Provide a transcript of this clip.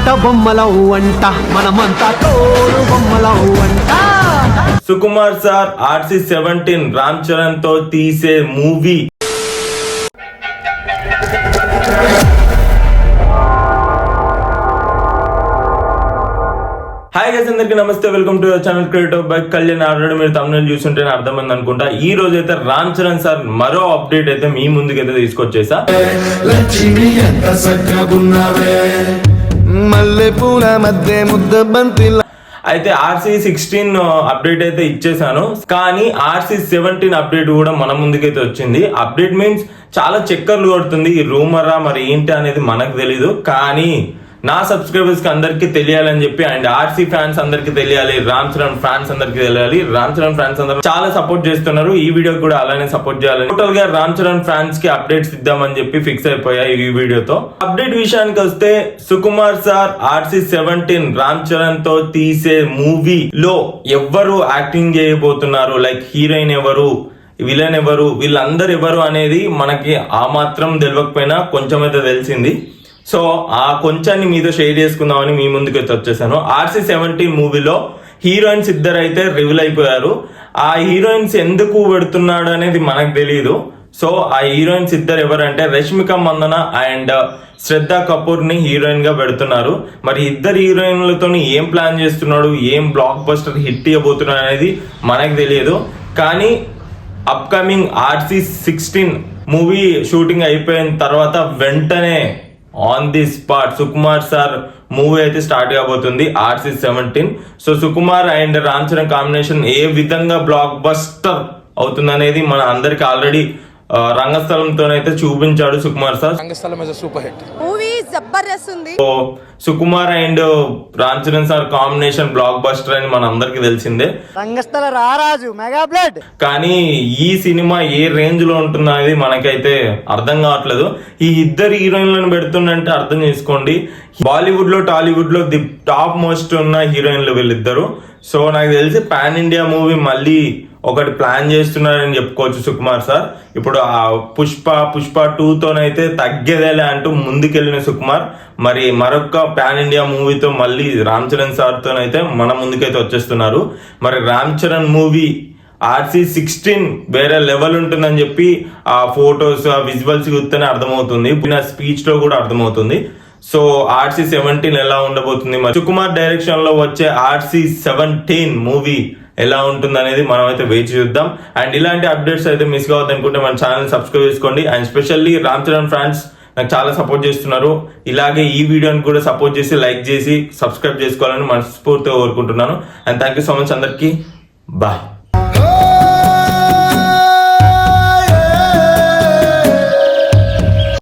ఆట బొమ్మలవు అంట మనమంతా తోడు బొమ్మలవు అంట. సుకుమార్ సార్ RC-17 రామ్ చరణ్ తో తీసే మూవీ హాయ్ గైస్, అందరికీ నమస్తే. Welcome to your channel creative by Kalyan. Already మీరు తమిళ చూస్తుంటేనే అర్థమైంది అనుకుంటా. ఈ రోజు అయితే రామ్ చరణ్ సార్ మరో అప్డేట్ అయితే మీ ముందుకైతే తీసుకొచ్చేసా. అయితే RC-16 అప్డేట్ అయితే ఇచ్చేసాను, కానీ RC-17 అప్డేట్ కూడా మన ముందుకైతే వచ్చింది. అప్డేట్ మీన్స్ చాలా చక్కర్లు కొడుతుంది. ఈ రూమరా మరి ఏంటి అనేది మనకు తెలీదు, కానీ నా సబ్స్క్రైబర్స్ కి అందరికి తెలియాలని చెప్పి అండ్ RC ఫ్యాన్స్ అందరికి తెలియాలి, రామ్ చరణ్ ఫ్యాన్స్ అందరికి తెలియాలి. రామ్ చరణ్ ఫ్యాన్స్ అందరూ చాలా సపోర్ట్ చేస్తున్నారు. ఈ వీడియో కూడా అలానే సపోర్ట్ చేయాలి. టోటల్ గా రామ్ చరణ్ ఫ్యాన్స్ కి అప్డేట్స్ ఇద్దామని చెప్పి ఫిక్స్ అయిపోయా ఈ వీడియోతో. అప్డేట్ విషయానికి వస్తే, సుకుమార్ సార్ RC-17 రామ్ చరణ్ తో తీసే మూవీలో ఎవరు యాక్టింగ్ చేయబోతున్నారు, లైక్ హీరోయిన్ ఎవరు, విలన్ ఎవరు, వీళ్ళందరు ఎవరు అనేది మనకి ఆ మాత్రం తెలియకపోయినా కొంచెం అయితే తెలిసింది. సో ఆ కొంచెాన్ని మీతో షేర్ చేసుకుందామని మీ ముందుకైతే వచ్చేసాను. RC-17 మూవీలో హీరోయిన్స్ ఇద్దరు అయితే రివీల్ అయిపోయారు. ఆ హీరోయిన్స్ ఎందుకు పెడుతున్నాడు అనేది మనకు తెలియదు. సో ఆ హీరోయిన్స్ ఇద్దరు ఎవరంటే రష్మిక మందన అండ్ శ్రద్ధ కపూర్ ని హీరోయిన్ గా పెడుతున్నారు. మరి ఇద్దరు హీరోయిన్లతో ఏం ప్లాన్ చేస్తున్నాడు, ఏం బ్లాక్ బస్టర్ హిట్ ఇవ్వబోతున్నాడు అనేది మనకు తెలియదు. కానీ అప్కమింగ్ RC-16 మూవీ షూటింగ్ అయిపోయిన తర్వాత వెంటనే on the spot Sukumar sir movie అయితే స్టార్ట్ కాబోతుంది, RC-17. So Sukumar and Ram Charan combination ఏ విధంగా బ్లాక్ బస్టర్ అవుతుంది అనేది మన అందరికి ఆల్రెడీ రంగస్థలంతోనైతే చూపించాడు Sukumar sir. Rangasthalam is super hit movie, జబర్దస్త్ ఉంది. So Sukumar and Ram Charan sir combination blockbuster అని మన అందరికి తెలిసిందే. రంగస్థల రారాజు మెగా బ్లడ్. కానీ ఈ సినిమా ఏ రేంజ్ లో ఉంటుంది అనేది మనకైతే అర్థం కావట్లేదు. ఈ ఇద్దరు హీరోయిన్లను పెడుతుందంటే అర్థం చేసుకోండి, బాలీవుడ్ లో టాలీవుడ్ లో ది టాప్ మోస్ట్ ఉన్న హీరోయిన్లు వీళ్ళిద్దరు. సో నాకు తెలిసి పాన్ ఇండియా మూవీ మళ్ళీ ఒకటి ప్లాన్ చేస్తున్నారని చెప్పుకోవచ్చు సుకుమార్ సార్. ఇప్పుడు ఆ పుష్ప 2తోనైతే తగ్గేదేలే అంటూ ముందుకెళ్లిన సుకుమార్ మరి మరొక పాన్ ఇండియా మూవీతో మళ్ళీ రామ్ చరణ్ సార్ తోనైతే మన ముందుకైతే వచ్చేస్తున్నారు. మరి రామ్ చరణ్ మూవీ RC-16 వేరే లెవెల్ ఉంటుందని చెప్పి ఆ ఫొటోస్, ఆ విజువల్స్ చూస్తేనే అర్థమవుతుంది, స్పీచ్ లో కూడా అర్థమవుతుంది. సో RC-17 ఎలా ఉండబోతుంది, మరి సుకుమార్ డైరెక్షన్ లో వచ్చే RC-17 మూవీ ఎలా ఉంటుంది అనేది మనం అయితే వేచి చూద్దాం. అండ్ ఇలాంటి అప్డేట్స్ అయితే మిస్ కావద్దు అనుకుంటే మన ఛానల్ సబ్స్క్రైబ్ చేసుకోండి. And specially Ram Charan fans నాకు చాలా సపోర్ట్ చేస్తున్నారు. ఇలాగే ఈ వీడియోని కూడా సపోర్ట్ చేసి లైక్ చేసి సబ్స్క్రైబ్ చేసుకోవాలని మనస్ఫూర్తిగా కోరుకుంటున్నాను. And thank you so much అందరికీ. బాయ్.